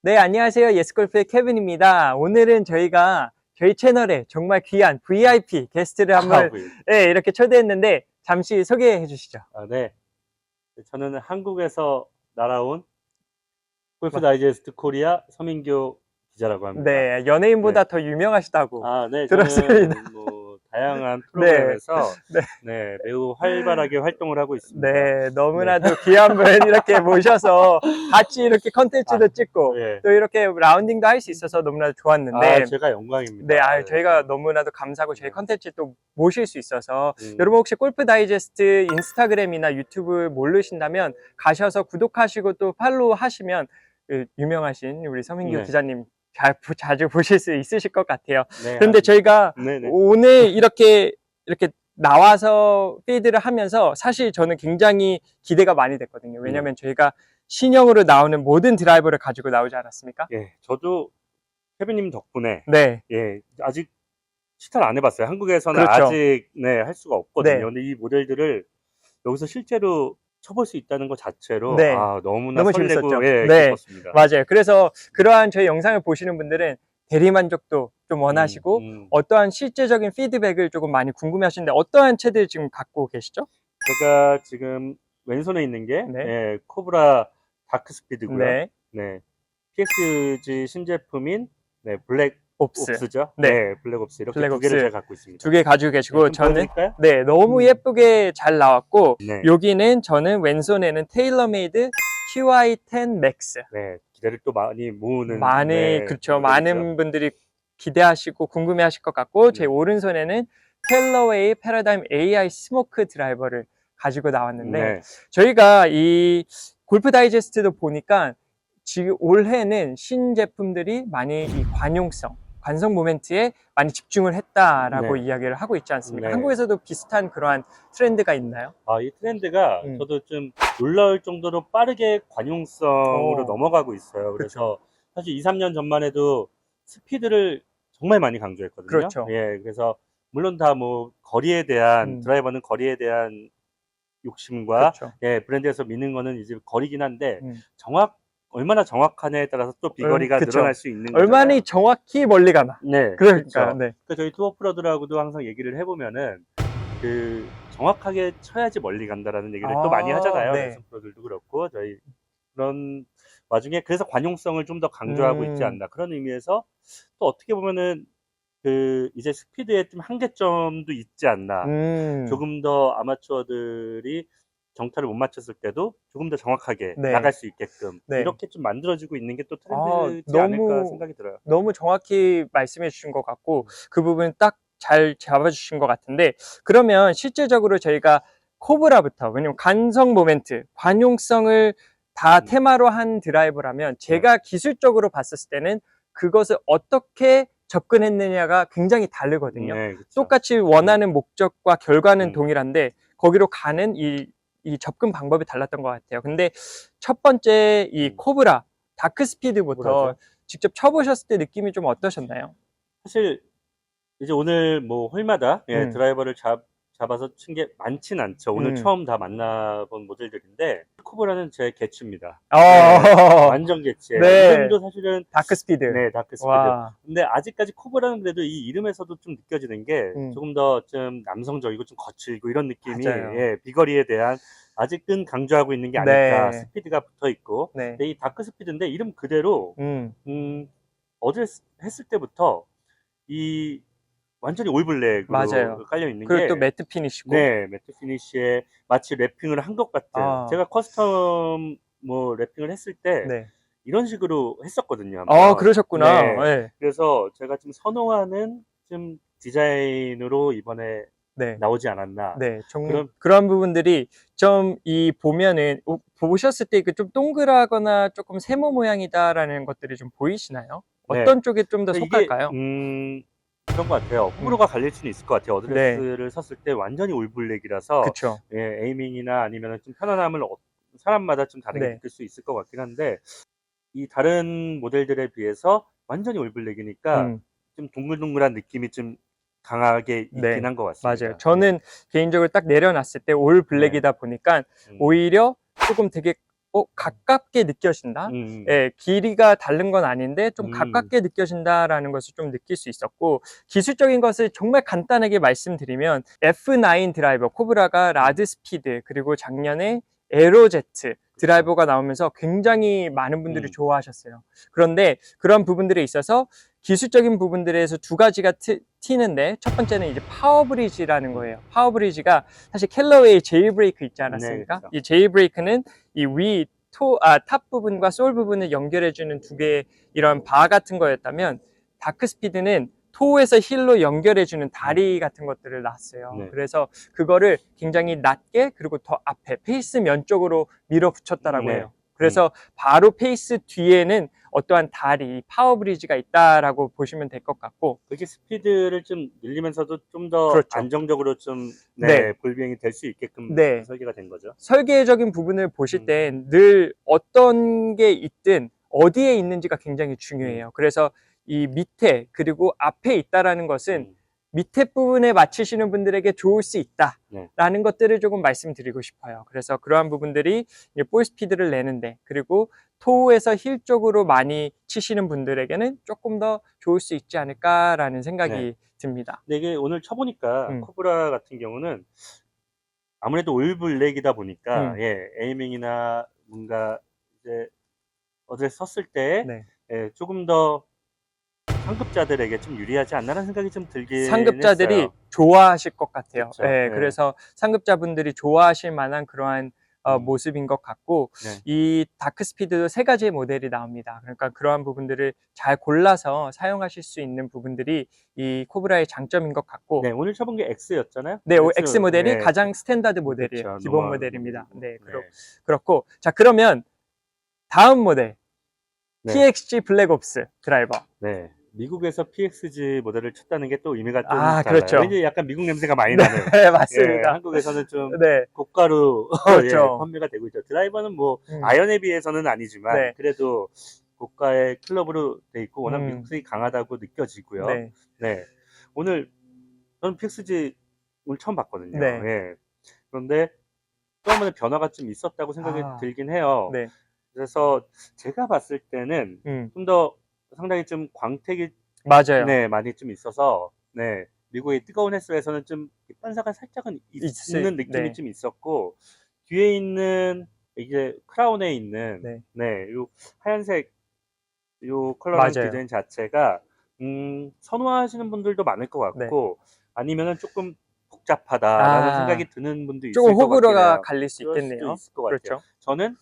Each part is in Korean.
네, 안녕하세요. 예스골프의 케빈입니다. 오늘은 저희가 저희 채널에 정말 귀한 VIP 게스트를 한번 네, 이렇게 초대했는데 잠시 소개해 주시죠. 네. 저는 한국에서 날아온 골프 다이제스트 코리아 서민교 기자라고 합니다. 네, 연예인보다 더 유명하시다고 네, 들었습니다. 저는 뭐 다양한 프로그램에서 네. 매우 활발하게 활동을 하고 있습니다. 네, 너무나도 귀한 분 이렇게 모셔서 같이 이렇게 컨텐츠도 찍고 또 이렇게 라운딩도 할 수 있어서 너무나도 좋았는데 제가 영광입니다. 네, 저희가 너무나도 감사하고 저희 컨텐츠 또 모실 수 있어서 여러분 혹시 골프 다이제스트 인스타그램이나 유튜브 모르신다면 가셔서 구독하시고 또 팔로우 하시면 유명하신 우리 서민규 기자님 자주 보실 수 있으실 것 같아요. 그런데 저희가 오늘 이렇게 나와서 피드를 하면서 사실 저는 굉장히 기대가 많이 됐거든요. 왜냐면 저희가 신형으로 나오는 모든 드라이버를 가지고 나오지 않았습니까? 예, 저도 케빈님 덕분에 아직 시타를 안 해봤어요. 한국에서는 아직 할 수가 없거든요. 근데 이 모델들을 여기서 실제로 쳐볼 수 있다는 것 자체로 너무나 너무 설레고 재밌었죠. 기뻤습니다. 맞아요. 그래서 그러한 저희 영상을 보시는 분들은 대리만족도 좀 원하시고 어떠한 실제적인 피드백을 조금 많이 궁금해하시는데 어떠한 채들 지금 갖고 계시죠? 제가 지금 왼손에 있는 게 코브라 다크스피드고요. PXG 신제품인 블랙 옵스죠. 블랙 옵스 이렇게 두 개를 제가 갖고 있습니다. 두 개 가지고 계시고 저는 너무 예쁘게 잘 나왔고 여기는 저는 왼손에는 테일러메이드 QI10 맥스. 기대를 또 많이 모으는 그렇죠. 많은 분들이 기대하시고 궁금해하실 것 같고 제 오른손에는 텔러웨이 패러다임 AI 스모크 드라이버를 가지고 나왔는데 저희가 이 골프 다이제스트도 보니까 지금 올해는 신제품들이 많이 이 관성 모멘트에 많이 집중을 했다라고 이야기를 하고 있지 않습니까? 한국에서도 비슷한 그러한 트렌드가 있나요? 이 트렌드가 저도 좀 놀라울 정도로 빠르게 관용성으로 넘어가고 있어요. 그래서 사실 2, 3년 전만 해도 스피드를 정말 많이 강조했거든요. 그래서 물론 다 뭐 거리에 대한 드라이버는 거리에 대한 욕심과 브랜드에서 미는 거는 이제 거리긴 한데 얼마나 정확하냐에 따라서 또 비거리가 늘어날 수 있는 거잖아요. 얼마나 정확히 멀리 가나. 그러니까 저희 투어 프로들하고도 항상 얘기를 해보면은 정확하게 쳐야지 멀리 간다라는 얘기를 또 많이 하잖아요. 레슨 프로들도 그렇고 저희 그런 와중에 그래서 관용성을 좀 더 강조하고 있지 않나 그런 의미에서 또 어떻게 보면은 이제 스피드에 좀 한계점도 있지 않나. 조금 더 아마추어들이 정타를 못 맞췄을 때도 조금 더 정확하게 나갈 수 있게끔 이렇게 좀 만들어지고 있는 게 또 트렌드지 않을까 생각이 들어요. 너무 정확히 말씀해 주신 것 같고 그 부분 딱 잘 잡아주신 것 같은데 그러면 실제적으로 저희가 코브라부터 왜냐면 간성 모멘트, 관용성을 다 테마로 한 드라이버라면 제가 기술적으로 봤을 때는 그것을 어떻게 접근했느냐가 굉장히 다르거든요. 똑같이 원하는 목적과 결과는 동일한데 거기로 가는 이 접근 방법이 달랐던 것 같아요. 근데 첫 번째 이 코브라 다크스피드부터 직접 쳐보셨을 때 느낌이 좀 어떠셨나요? 사실 이제 오늘 뭐 홀마다 드라이버를 잡아서 친 게 많진 않죠. 오늘 처음 다 만나본 모델들인데 코브라는 제 개취입니다. 완전 개취예요. 이름도 사실은 다크스피드. 다크스피드. 근데 아직까지 코브라는 그래도 이 이름에서도 좀 느껴지는 게 조금 더 좀 남성적이고 좀 거칠고 이런 느낌이 비거리에 대한 아직은 강조하고 있는 게 아닐까. 스피드가 붙어 있고. 근데 이 다크스피드인데 이름 그대로 어드레 했을 때부터 이 완전히 올블랙으로 깔려 있는 게 그리고 또 매트 피니시고 매트 피니시에 마치 랩핑을 한 것 같은 제가 커스텀 뭐 랩핑을 했을 때 이런 식으로 했었거든요. 그러셨구나. 그래서 제가 좀 선호하는 좀 디자인으로 이번에 나오지 않았나. 그런 부분들이 좀 보면은 보셨을 때 좀 동그라거나 조금 세모 모양이다라는 것들이 좀 보이시나요? 어떤 쪽에 좀 더 속할까요? 그런 것 같아요. 호불호가 갈릴 수는 있을 것 같아요. 어드레스를 섰을 때 완전히 올블랙이라서 에이밍이나 아니면 좀 편안함을 사람마다 좀 다르게 느낄 수 있을 것 같긴 한데 이 다른 모델들에 비해서 완전히 올블랙이니까 좀 동글동글한 느낌이 좀 강하게 있긴 한 것 같습니다. 맞아요. 저는 개인적으로 딱 내려놨을 때 올블랙이다 보니까 오히려 조금 되게 가깝게 느껴진다. 예, 길이가 다른 건 아닌데 좀 가깝게 느껴진다라는 것을 좀 느낄 수 있었고, 기술적인 것을 정말 간단하게 말씀드리면 F9 드라이버, 코브라가 라드 스피드, 그리고 작년에 에로제트 드라이버가 나오면서 굉장히 많은 분들이 좋아하셨어요. 그런데 그런 부분들에 있어서 기술적인 부분들에서 두 가지가 튀는데, 첫 번째는 이제 파워브리지라는 거예요. 파워브리지가 사실 캘러웨이 제일브레이크 있지 않았습니까? 네, 그렇죠. 이 제일브레이크는 이 탑 부분과 솔 부분을 연결해주는 두 개의 이런 바 같은 거였다면, 다크스피드는 토에서 힐로 연결해주는 다리 같은 것들을 놨어요. 네. 그래서 그거를 굉장히 낮게, 그리고 더 앞에 페이스 면 쪽으로 밀어붙였다라고 해요. 그래서 바로 페이스 뒤에는 어떠한 다리, 파워브리지가 있다라고 보시면 될 것 같고, 그렇게 스피드를 좀 늘리면서도 좀 더 그렇죠. 안정적으로 좀 불비행이 될 수 있게끔 설계가 된 거죠. 설계적인 부분을 보실 땐 늘 어떤 게 있든 어디에 있는지가 굉장히 중요해요. 그래서 이 밑에 그리고 앞에 있다라는 것은 밑에 부분에 맞추시는 분들에게 좋을 수 있다라는 것들을 조금 말씀드리고 싶어요. 그래서 그러한 부분들이 볼 스피드를 내는데, 그리고 토우에서 힐 쪽으로 많이 치시는 분들에게는 조금 더 좋을 수 있지 않을까라는 생각이 듭니다. 근데 이게 오늘 쳐보니까 코브라 같은 경우는 아무래도 올 블랙이다 보니까 에이밍이나 뭔가 이제 어디에 섰을 때 조금 더 상급자들에게 좀 유리하지 않나라는 생각이 좀 들긴 상급자들이 했어요. 좋아하실 것 같아요. 그쵸? 그래서 상급자분들이 좋아하실 만한 그러한 모습인 것 같고, 이 다크스피드도 3가지의 모델이 나옵니다. 그러니까 그러한 부분들을 잘 골라서 사용하실 수 있는 부분들이 이 코브라의 장점인 것 같고, 오늘 쳐본 게 X였잖아요. 네, X 모델이 가장 스탠다드 모델이에요. 그쵸, 기본 노멀 모델입니다. 네, 모델이고. 그렇고, 자, 그러면 다음 모델 PXG 블랙옵스 드라이버. 미국에서 PXG 모델을 쳤다는 게 또 의미가 좀 달라요. 그렇죠. 왠지 약간 미국 냄새가 많이 나는. 네, 맞습니다. 한국에서는 좀 네, 고가로 그렇죠. 판매가 되고 있죠. 드라이버는 뭐 아이언에 비해서는 아니지만 그래도 고가의 클럽으로 돼 있고 워낙 미국성이 강하다고 느껴지고요. 오늘 저는 PXG 오늘 처음 봤거든요. 그런데 또 한 번의 변화가 좀 있었다고 생각이 들긴 해요. 그래서 제가 봤을 때는 좀 더 상당히 좀 광택이 맞아요. 많이 좀 있어서 미국의 뜨거운 햇살에서는 좀 반사가 살짝은 있는 느낌이 좀 있었고, 뒤에 있는 이게 크라운에 있는 요 하얀색 요 컬러링 디자인 자체가 선호하시는 분들도 많을 것 같고, 아니면은 조금 복잡하다라는 생각이 드는 분도 있을 조금 것 같긴 호불호가 해요. 갈릴 수 그럴 있겠네요. 수도 있을 것 같아요. 그렇죠. 저는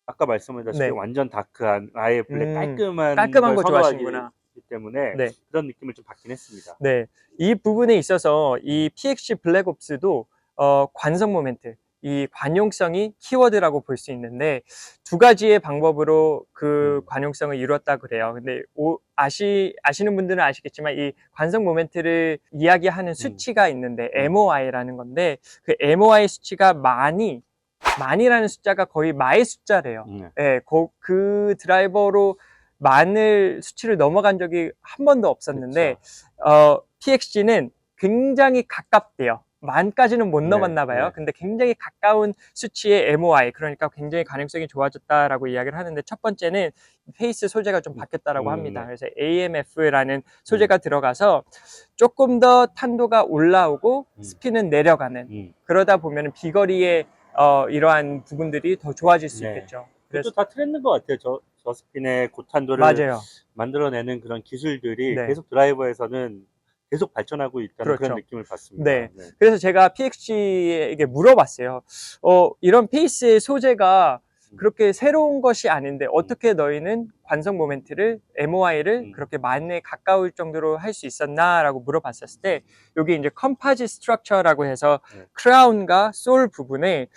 아까 말씀드렸다시피 완전 다크한 아예 블랙 깔끔한 깔끔한 거 걸 좋아하시는구나. 선호하기 때문에 그런 느낌을 좀 받긴 했습니다. 이 부분에 있어서 이 PXG 블랙옵스도 관성 모멘트, 이 관용성이 키워드라고 볼 수 있는데, 두 가지의 방법으로 그 관용성을 이뤘다 그래요. 근데 아시는 분들은 아시겠지만 이 관성 모멘트를 이야기하는 수치가 있는데 MOI라는 건데, 그 MOI 수치가 만이라는 숫자가 거의 마의 숫자래요. 그 드라이버로 만을 수치를 넘어간 적이 한 번도 없었는데, PXG는 굉장히 가깝대요. 만까지는 못 넘었나 봐요. 근데 굉장히 가까운 수치의 MOI, 그러니까 굉장히 가능성이 좋아졌다라고 이야기를 하는데, 첫 번째는 페이스 소재가 좀 바뀌었다라고 합니다. 그래서 AMF라는 소재가 들어가서 조금 더 탄도가 올라오고 스피는 내려가는, 그러다 보면 비거리에 이러한 부분들이 더 좋아질 수 있겠죠. 그래서 다 트렌드인 것 같아요. 저 스핀의 고탄도를 만들어내는 그런 기술들이 계속 드라이버에서는 계속 발전하고 있다는 그런 느낌을 받습니다. 그래서 제가 PXG에게 물어봤어요. 이런 페이스의 소재가 그렇게 새로운 것이 아닌데 어떻게 너희는 관성 모멘트를, MOI를 그렇게 만에 가까울 정도로 할 수 있었나라고 물어봤었을 때, 여기 이제 컴파짓 스트럭처라고 해서 크라운과 솔 부분에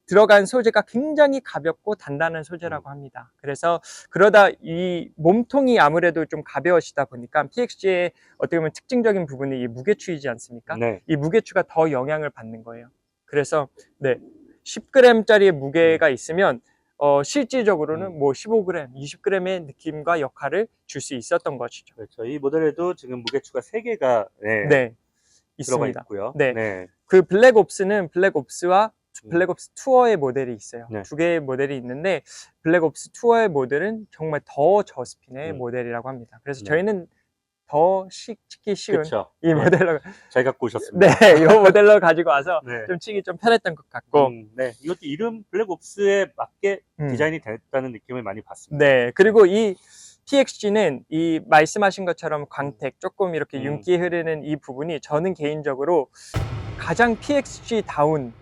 들어간 소재가 굉장히 가볍고 단단한 소재라고 합니다. 그래서 그러다 이 몸통이 아무래도 좀 가벼워지다 보니까 PXG의 어떻게 보면 특징적인 부분이 이 무게추이지 않습니까? 이 무게추가 더 영향을 받는 거예요. 그래서 10g짜리의 무게가 있으면 실질적으로는 뭐 15g, 20g의 느낌과 역할을 줄 수 있었던 것이죠. 그렇죠. 이 모델에도 지금 무게추가 3개가 들어가 있습니다. 있고요. 그 블랙옵스는 블랙옵스와 블랙옵스 투어의 모델이 있어요. 네. 두 개의 모델이 있는데 블랙옵스 투어의 모델은 정말 더 저스핀의 모델이라고 합니다. 그래서 네. 저희는 더 찍기 쉬운 그쵸. 이 네. 모델로 잘 갖고 오셨습니다. 네, 이 모델로 가지고 와서 네. 좀 치기 좀 편했던 것 같고 네. 이것도 이름 블랙옵스에 맞게 디자인이 됐다는 느낌을 많이 받습니다. 네, 그리고 이 PXG는 이 말씀하신 것처럼 광택 조금 이렇게 윤기 흐르는 이 부분이 저는 개인적으로 가장 PXG-다운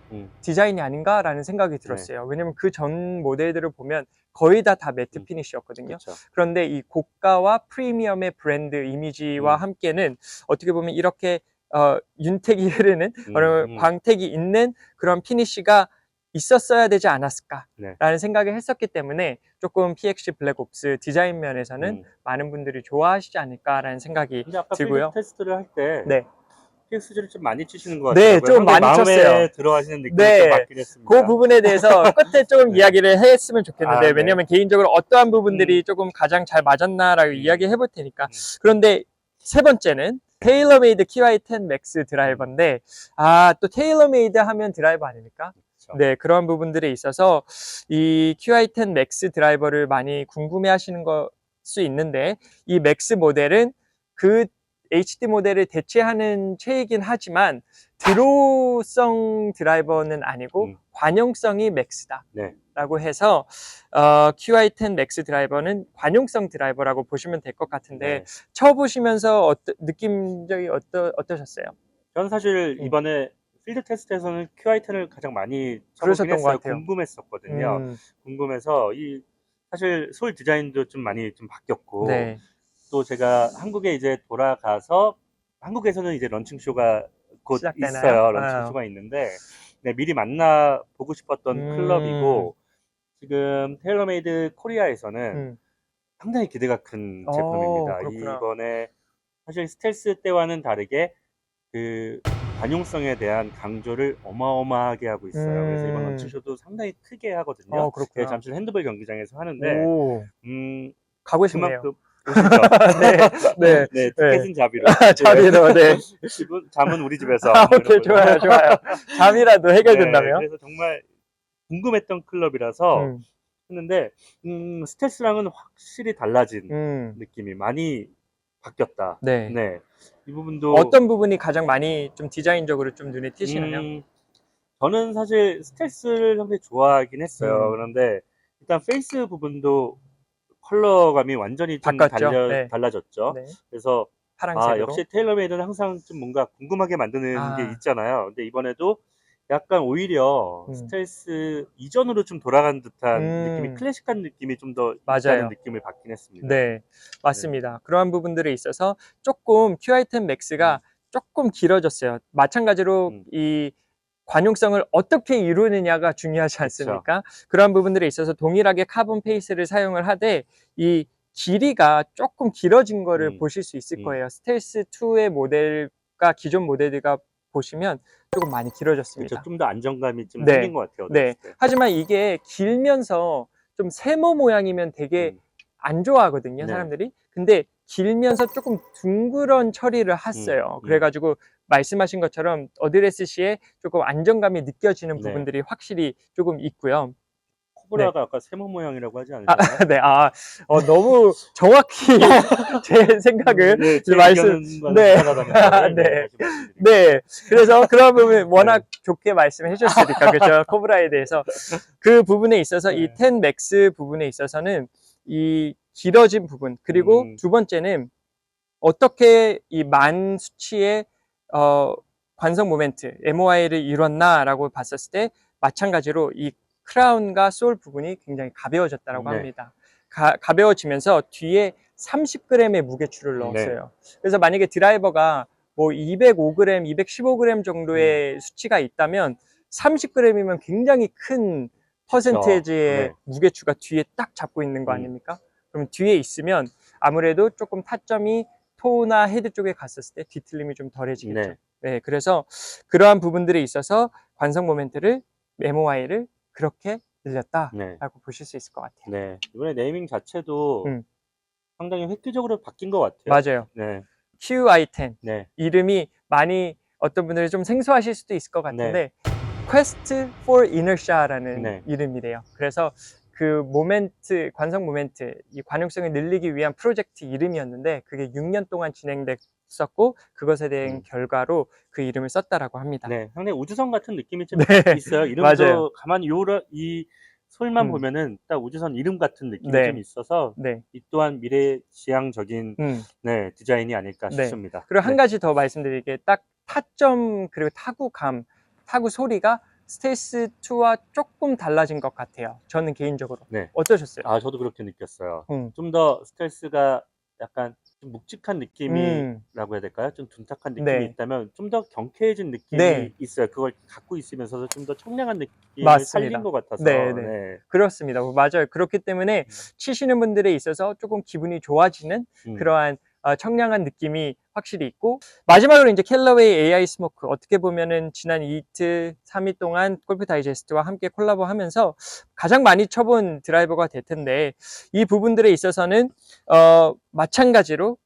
디자인이 아닌가라는 생각이 들었어요. 왜냐면 그 전 모델들을 보면 거의 다 매트 피니쉬였거든요. 그쵸. 그런데 이 고가와 프리미엄의 브랜드 이미지와 함께는 어떻게 보면 이렇게 윤택이 흐르는 광택이 있는 그런 피니쉬가 있었어야 되지 않았을까라는 생각을 했었기 때문에 조금 PXG 블랙옵스 디자인 면에서는 많은 분들이 좋아하시지 않을까라는 생각이 근데 아까 들고요. 필드 테스트를 할 때 네. PXG를 좀 많이 치시는 것 같아요. 네, 좀 많이 마음에 쳤어요. 들어하시는 느낌이 네, 좀 받긴 했습니다. 그 부분에 대해서 끝에 조금 이야기를 했으면 좋겠는데 네. 왜냐면 개인적으로 어떠한 부분들이 조금 가장 잘 맞았나라고 이야기 해볼 테니까. 그런데 세 번째는 테일러메이드 QI10 맥스 드라이버인데 또 테일러메이드 하면 드라이버 아닙니까? 그렇죠. 네, 그런 부분들에 있어서 이 QI10 맥스 드라이버를 많이 궁금해 하시는 걸 수 있는데 이 맥스 모델은 그 HD 모델을 대체하는 체이긴 하지만 드로우성 드라이버는 아니고 관용성이 맥스다 라고 해서 QI10 맥스 드라이버는 관용성 드라이버라고 보시면 될 것 같은데 쳐보시면서 느낌적이 어떠셨어요? 저는 사실 이번에 필드 테스트에서는 QI10을 가장 많이 쳐보긴 했어요. 궁금했었거든요. 궁금해서 사실 솔 디자인도 좀 많이 좀 바뀌었고 또 제가 한국에 이제 돌아가서 한국에서는 이제 런칭쇼가 곧 시작되나요? 있어요. 런칭쇼가 있는데 미리 만나보고 싶었던 클럽이고 지금 테일러메이드 코리아에서는 상당히 기대가 큰 제품입니다. 그렇구나. 이번에 사실 스텔스 때와는 다르게 그 관용성에 대한 강조를 어마어마하게 하고 있어요. 그래서 이번 런칭쇼도 상당히 크게 하거든요. 그렇구나. 잠실 핸드볼 경기장에서 하는데 가고 싶네요. 그만큼 오시죠. 네. 티켓은 자비로. 자비로, 네. 잠은 우리 집에서. 오케이, 좋아요. 잠이라도 해결된다면. 그래서 정말 궁금했던 클럽이라서 했는데, 스텔스랑은 확실히 달라진 느낌이 많이 바뀌었다. 네. 이 부분도. 어떤 부분이 가장 많이 좀 디자인적으로 좀 눈에 띄시나요? 저는 사실 스텔스를 상당히 좋아하긴 했어요. 그런데 일단 페이스 부분도 컬러감이 완전히 좀 달라졌죠. 그래서 파란색으로. 역시 테일러메이드는 항상 좀 뭔가 궁금하게 만드는 게 있잖아요. 근데 이번에도 약간 오히려 스텔스 이전으로 좀 돌아간 듯한 느낌이, 클래식한 느낌이 좀 더 있다는 느낌을 받긴 했습니다. 네, 맞습니다. 그러한 부분들에 있어서 조금 QI10 맥스가 조금 길어졌어요. 마찬가지로 이 관용성을 어떻게 이루느냐가 중요하지 않습니까? 그런 부분들에 있어서 동일하게 카본 페이스를 사용을 하되 이 길이가 조금 길어진 거를 보실 수 있을 거예요. 스텔스2의 모델과 기존 모델들과 보시면 조금 많이 길어졌습니다. 좀 더 안정감이 좀 생긴 것 같아요. 하지만 이게 길면서 좀 세모 모양이면 되게 안 좋아하거든요, 사람들이. 근데 길면서 조금 둥그런 처리를 했어요. 그래가지고 말씀하신 것처럼 어드레스 시에 조금 안정감이 느껴지는 부분들이 확실히 조금 있고요. 코브라가 아까 세모 모양이라고 하지 않으셨나요? 네, 너무 정확히 제 생각을 그래서 그런 부분 워낙 좋게 말씀해 주셨으니까, 그렇죠? 코브라에 대해서 그 부분에 있어서 이 10 맥스 부분에 있어서는 이 길어진 부분, 그리고 두 번째는 어떻게 이 만 수치의 관성 모멘트 MOI를 이뤘나라고 봤었을 때 마찬가지로 이 크라운과 솔 부분이 굉장히 가벼워졌다고 합니다. 가벼워지면서 뒤에 30g의 무게추를 넣었어요. 그래서 만약에 드라이버가 뭐 205g, 215g 정도의 수치가 있다면 30g이면 굉장히 큰 퍼센테이지의 무게추가 뒤에 딱 잡고 있는 거 아닙니까? 그럼 뒤에 있으면 아무래도 조금 타점이 토나 헤드 쪽에 갔었을 때 뒤틀림이 좀 덜해지겠죠. 그래서 그러한 부분들에 있어서 관성 모멘트를 MOI를 그렇게 늘렸다라고 보실 수 있을 것 같아요. 이번에 네이밍 자체도 상당히 획기적으로 바뀐 것 같아요. 맞아요. QI10 이름이 많이 어떤 분들이 좀 생소하실 수도 있을 것 같은데 Quest for Inertia라는 네. 이름이래요. 그래서 그 모멘트, 관성 모멘트, 이 관용성을 늘리기 위한 프로젝트 이름이었는데 그게 6년 동안 진행됐었고 그것에 대한 결과로 그 이름을 썼다라고 합니다. 네, 상당히 우주선 같은 느낌이 좀 네, 있어요. 이름도 맞아요. 가만히 이 솔만 보면은 딱 우주선 이름 같은 느낌이 네. 좀 있어서 네. 이 또한 미래지향적인 네, 디자인이 아닐까 네. 싶습니다. 그리고 한 네. 가지 더 말씀드릴게 딱 타점 그리고 타구감, 타구 소리가 스텔스 2와 조금 달라진 것 같아요. 저는 개인적으로. 네. 어떠셨어요? 아, 저도 그렇게 느꼈어요. 음. 좀 더 스텔스가 약간 좀 묵직한 느낌이라고 해야 될까요? 좀 둔탁한 느낌이 네. 있다면 좀 더 경쾌해진 느낌이 네. 있어요. 그걸 갖고 있으면서도 좀 더 청량한 느낌을 맞습니다. 살린 것 같아서. 네, 네. 네. 그렇습니다. 맞아요. 그렇기 때문에 치시는 분들에 있어서 조금 기분이 좋아지는 그러한 청량한 느낌이 확실히 있고, 마지막으로 이제 캘러웨이 AI 스모크, 어떻게 보면은 지난 이틀, 3일 동안 골프 다이제스트와 함께 콜라보 하면서 가장 많이 쳐본 드라이버가 될 텐데, 이 부분들에 있어서는 마찬가지로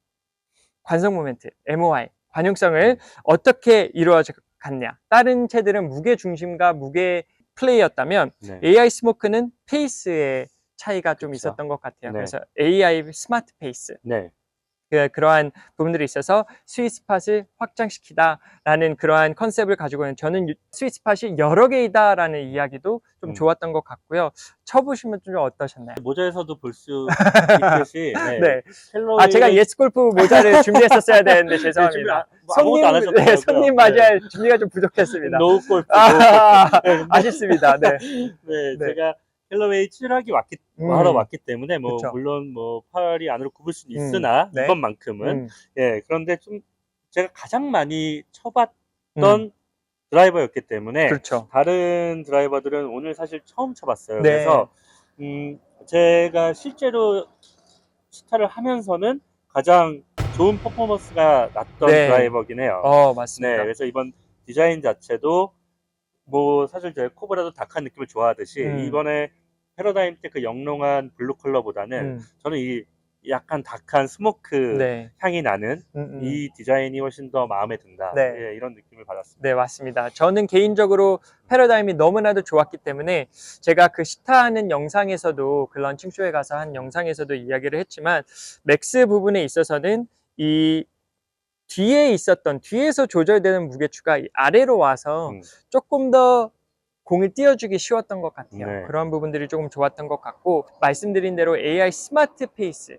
관성 모멘트, MOI, 관용성을 어떻게 이루어져 갔냐. 다른 채들은 무게 중심과 무게 플레이였다면 네. AI 스모크는 페이스의 차이가 좀 그쵸. 있었던 것 같아요. 네. 그래서 AI 스마트 페이스. 네. 그러한 부분들이 있어서 스윗스팟을 확장시키다라는 그러한 컨셉을 가지고 있는, 저는 스윗스팟이 여러 개이다라는 이야기도 좀 좋았던 것 같고요. 쳐보시면 좀 어떠셨나요? 모자에서도 볼 수 있듯이 네. 네. 캘러웨이 제가 예스골프 모자를 준비했었어야 되는데 네, 죄송합니다. 아무것도 안 하셨더라고요. 손님 맞이할 준비가 좀 부족했습니다. 노골프. 아쉽습니다. 네. 네, 네. 제가 캘러웨이 하러 왔기 때문에 그쵸. 물론 팔이 안으로 굽을 수는 있으나 네. 이번만큼은 예, 그런데 좀 제가 가장 많이 쳐봤던 드라이버였기 때문에 그렇죠. 다른 드라이버들은 오늘 사실 처음 쳐봤어요. 네. 그래서 제가 실제로 스타를 하면서는 가장 좋은 퍼포먼스가 났던 네. 드라이버긴 해요. 맞습니다. 네, 그래서 이번 디자인 자체도 사실 제가 코브라도 닥한 느낌을 좋아하듯이 이번에 패러다임 때 그 영롱한 블루 컬러보다는 저는 이 약간 닥한 스모크 네. 향이 나는 이 디자인이 훨씬 더 마음에 든다. 네. 예, 이런 느낌을 받았습니다. 네, 맞습니다. 저는 개인적으로 패러다임이 너무나도 좋았기 때문에 제가 그 시타하는 영상에서도, 그 런칭쇼에 가서 한 영상에서도 이야기를 했지만, 맥스 부분에 있어서는 이 뒤에서 조절되는 무게추가 아래로 와서 조금 더 공을 띄워주기 쉬웠던 것 같아요. 네. 그런 부분들이 조금 좋았던 것 같고, 말씀드린 대로 AI 스마트 페이스,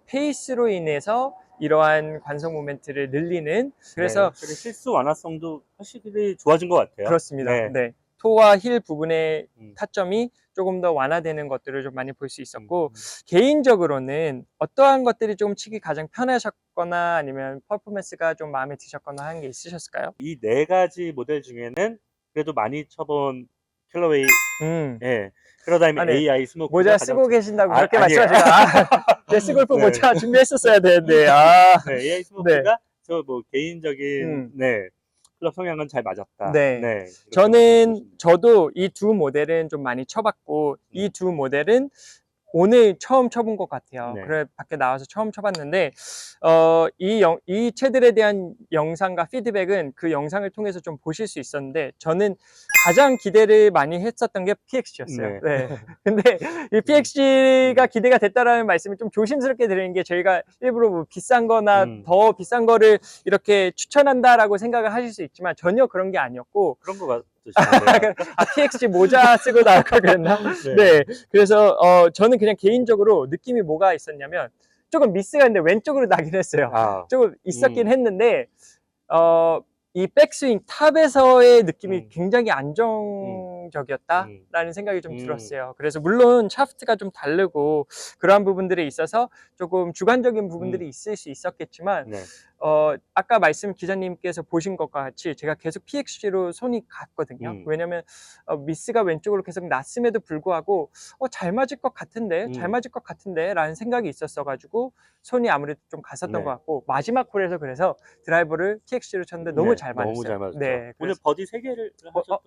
페이스로 인해서 이러한 관성 모멘트를 늘리는, 그래서 네, 실수 완화성도 확실히 좋아진 것 같아요. 그렇습니다. 네. 네. 토와 힐 부분의 타점이 조금 더 완화되는 것들을 좀 많이 볼 수 있었고, 개인적으로는 어떠한 것들이 좀 치기 가장 편하셨거나 아니면 퍼포먼스가 좀 마음에 드셨거나 하는 게 있으셨을까요? 이 네 가지 모델 중에는 그래도 많이 쳐본 캘러웨이 예, 패러다임 네. AI 스모크 모자 쓰고 계신다고 그렇게 아니에요. 말씀하시나? 예스골프 네. 모자 준비했었어야 되는데. 네, AI 스모크가 저 개인적인 네, 클럽 성향은 잘 맞았다. 네. 네, 저도 이 두 모델은 좀 많이 쳐봤고, 이 두 모델은 오늘 처음 쳐본 것 같아요. 네. 그래 밖에 나와서 처음 쳐봤는데 이 채들에 대한 영상과 피드백은 그 영상을 통해서 좀 보실 수 있었는데, 저는 가장 기대를 많이 했었던 게 PXG였어요. 네. 네. 근데 이 PXG가 기대가 됐다라는 말씀을 좀 조심스럽게 드리는 게, 저희가 일부러 뭐 비싼 거나 더 비싼 거를 이렇게 추천한다라고 생각을 하실 수 있지만 전혀 그런 게 아니었고, 그런 거 같으시네요. PXG 모자 쓰고 나올 걸 그랬나? 네. 그래서 저는 그냥 개인적으로 느낌이 뭐가 있었냐면, 조금 미스가 있는데 왼쪽으로 나긴 했어요. 조금 있었긴 했는데 이 백스윙 탑에서의 느낌이 굉장히 안정적이었다라는 생각이 좀 들었어요. 그래서 물론 샤프트가 좀 다르고 그러한 부분들에 있어서 조금 주관적인 부분들이 있을 수 있었겠지만, 네. 아까 기자님께서 보신 것과 같이 제가 계속 PXG로 손이 갔거든요. 왜냐면 미스가 왼쪽으로 계속 났음에도 불구하고 잘 맞을 것 같은데 라는 생각이 있었어가지고 손이 아무래도 좀 갔었던 것 같고, 마지막 홀에서 그래서 드라이버를 PXG로 쳤는데 너무 잘 맞았어요. 너무 잘 맞았죠. 네, 오늘 버디 3개를 하셨죠?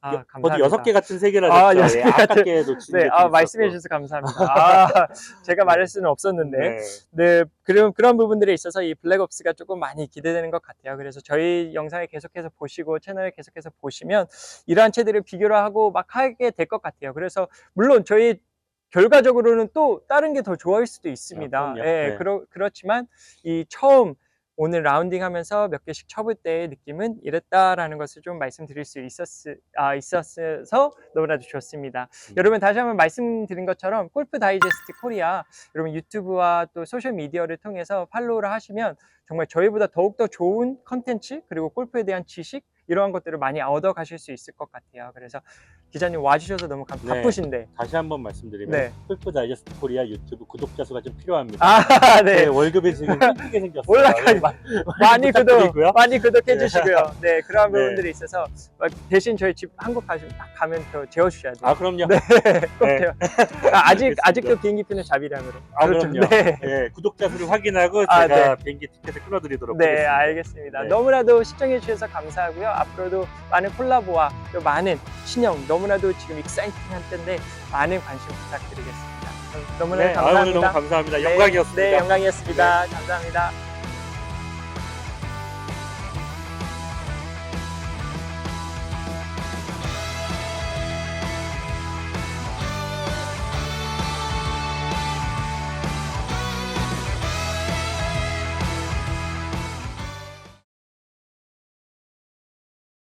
감사합니다. 버디 6개 감사합니다. 같은 세계라 아, 됐죠. 6개 예, 같은- 아깝게 놓치는 네, 게 좀 말씀해 있었고. 주셔서 감사합니다. 제가 말할 수는 없었는데, 네. 네, 그런 부분들에 있어서 이 블랙옵스가 조금 많이 기대되는 것 같아요. 그래서 저희 영상을 계속해서 보시고 채널을 계속해서 보시면 이러한 채들을 비교를 하고 막 하게 될 것 같아요. 그래서 물론 저희 결과적으로는 또 다른 게 더 좋아할 수도 있습니다. 아, 그럼요. 예, 네. 그렇지만 이 처음 오늘 라운딩 하면서 몇 개씩 쳐볼 때의 느낌은 이랬다라는 것을 좀 말씀드릴 수 있었어서 너무나도 좋습니다. 여러분 다시 한번 말씀드린 것처럼 골프 다이제스트 코리아 여러분 유튜브와 또 소셜 미디어를 통해서 팔로우를 하시면 정말 저희보다 더욱더 좋은 컨텐츠 그리고 골프에 대한 지식 이러한 것들을 많이 얻어 가실 수 있을 것 같아요. 그래서 기자님 와주셔서 너무 네. 바쁘신데 다시 한번 말씀드리면 네. 골프 다이제스트 코리아 유튜브 구독자 수가 좀 필요합니다. 네. 네, 월급이 지금 끊기게 생겼어요. 올라가니 많이 부탁드리고요. 구독해 주시고요. 네, 그러한 네. 부분들이 있어서 대신 저희 집 한국 가면 더 재워 주셔야 돼요. 아, 그럼요. 꼭 네. 재워. 알겠습니다. 아직도 비행기표는 자비량으로. 아, 그렇죠. 그럼요. 네. 네, 구독자 수를 확인하고 아, 제가 네. 비행기 티켓을 끊어드리도록 네, 하겠습니다. 알겠습니다. 네. 너무나도 시청해 주셔서 감사하고요. 앞으로도 많은 콜라보와 또 많은 신형 너무나도 지금 익사이팅한 때인데 많은 관심 부탁드리겠습니다. 너무나 네, 감사합니다. 오늘 너무 감사합니다. 영광이었습니다. 네, 영광이었습니다. 감사합니다.